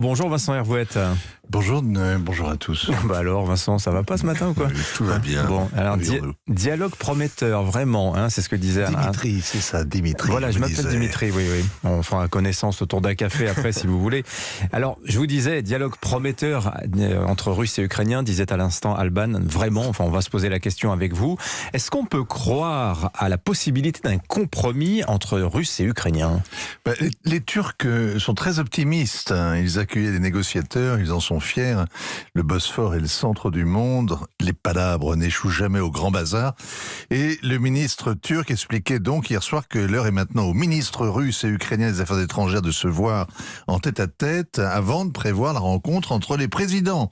Bonjour Vincent Hervouette. Bonjour à tous. Bah alors Vincent, ça va pas ce matin ou quoi? Tout va bien. Bon, alors Amusons-nous. dialogue prometteur, vraiment, hein, c'est ce que disait Dimitri, c'est ça, Dimitri. Voilà, je me m'appelle disait. Dimitri, oui. On fera connaissance autour d'un café après si vous voulez. Alors, je vous disais, dialogue prometteur entre Russes et Ukrainiens, disait à l'instant Alban, vraiment, enfin on va se poser la question avec vous. Est-ce qu'on peut croire à la possibilité d'un compromis entre Russes et Ukrainiens? Les Turcs sont très optimistes. Ils accueillaient des négociateurs, ils en sont fiers. Le Bosphore est le centre du monde. Les palabres n'échouent jamais au grand bazar. Et le ministre turc expliquait donc hier soir que l'heure est maintenant aux ministres russes et ukrainiens des Affaires étrangères de se voir en tête-à-tête avant de prévoir la rencontre entre les présidents.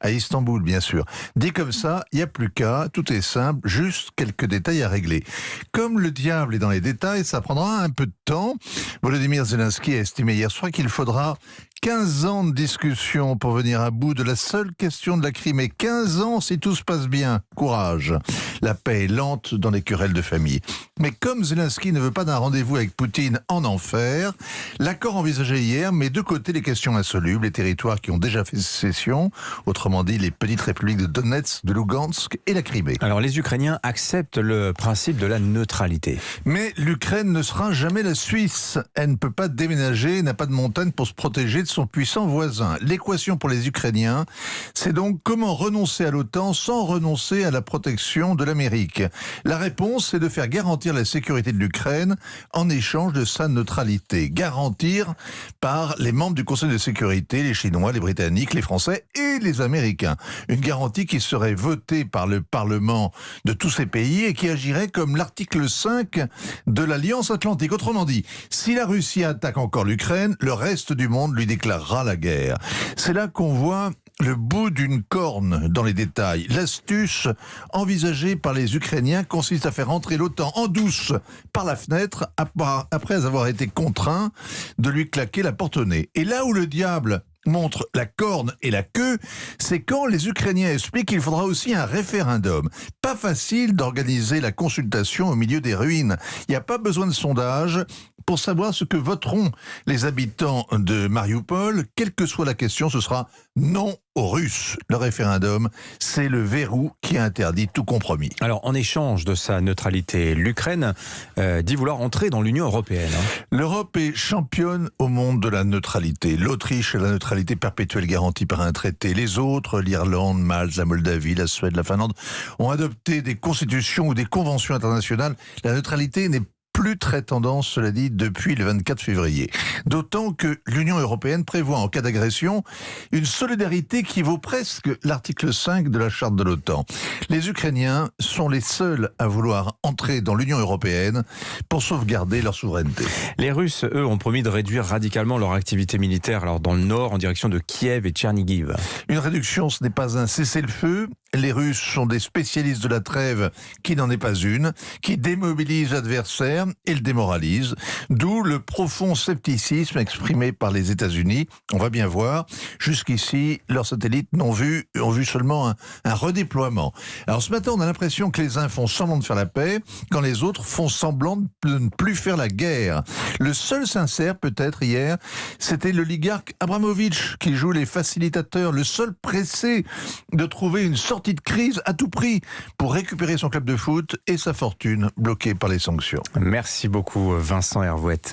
À Istanbul, bien sûr. Dit comme ça, il n'y a plus qu'à, tout est simple, juste quelques détails à régler. Comme le diable est dans les détails, ça prendra un peu de temps. Volodymyr Zelensky a estimé hier soir qu'il faudra 15 ans de discussion pour venir à bout de la seule question de la Crimée. 15 ans si tout se passe bien. Courage. La paix est lente dans les querelles de famille. Mais comme Zelensky ne veut pas d'un rendez-vous avec Poutine en enfer, l'accord envisagé hier met de côté les questions insolubles, les territoires qui ont déjà fait sécession, autrement dit les petites républiques de Donetsk, de Lugansk et la Crimée. Alors, les Ukrainiens acceptent le principe de la neutralité. Mais l'Ukraine ne sera jamais la Suisse. Elle ne peut pas déménager, n'a pas de montagne pour se protéger de son puissant voisin. L'équation pour les Ukrainiens, c'est donc comment renoncer à l'OTAN sans renoncer à la protection de l'Amérique. La réponse, c'est de faire garantir la sécurité de l'Ukraine en échange de sa neutralité. Garantir par les membres du Conseil de sécurité, les Chinois, les Britanniques, les Français et les Américains. Une garantie qui serait votée par le Parlement de tous ces pays et qui agirait comme l'article 5 de l'Alliance Atlantique. Autrement dit, si la Russie attaque encore l'Ukraine, le reste du monde lui déclarera la guerre. C'est là qu'on voit le bout d'une corne dans les détails. L'astuce envisagée par les Ukrainiens consiste à faire entrer l'OTAN en douce par la fenêtre après avoir été contraint de lui claquer la porte au nez. Et là où le diable montre la corne et la queue, c'est quand les Ukrainiens expliquent qu'il faudra aussi un référendum. Pas facile d'organiser la consultation au milieu des ruines. Il n'y a pas besoin de sondage pour savoir ce que voteront les habitants de Mariupol. Quelle que soit la question, ce sera non aux Russes. Le référendum, c'est le verrou qui interdit tout compromis. Alors, en échange de sa neutralité, l'Ukraine dit vouloir entrer dans l'Union européenne. L'Europe est championne au monde de la neutralité. L'Autriche a la neutralité perpétuelle garantie par un traité. Les autres, l'Irlande, Malte, la Moldavie, la Suède, la Finlande, ont adopté des constitutions ou des conventions internationales. La neutralité n'est plus très tendance, cela dit, depuis le 24 février. D'autant que l'Union européenne prévoit en cas d'agression une solidarité qui vaut presque l'article 5 de la charte de l'OTAN. Les Ukrainiens sont les seuls à vouloir entrer dans l'Union européenne pour sauvegarder leur souveraineté. Les Russes, eux, ont promis de réduire radicalement leur activité militaire alors dans le nord en direction de Kiev et Tchernigiv. Une réduction, ce n'est pas un cessez-le-feu. Les Russes sont des spécialistes de la trêve qui n'en est pas une, qui démobilise l'adversaire et le démoralise. D'où le profond scepticisme exprimé par les États-Unis. On va bien voir. Jusqu'ici, leurs satellites ont vu seulement un redéploiement. Alors ce matin, on a l'impression que les uns font semblant de faire la paix, quand les autres font semblant de ne plus faire la guerre. Le seul sincère, peut-être hier, c'était l'oligarque Abramovich qui joue les facilitateurs, le seul pressé de trouver une sortie de crise à tout prix pour récupérer son club de foot et sa fortune bloquée par les sanctions. Merci beaucoup Vincent Hervouette.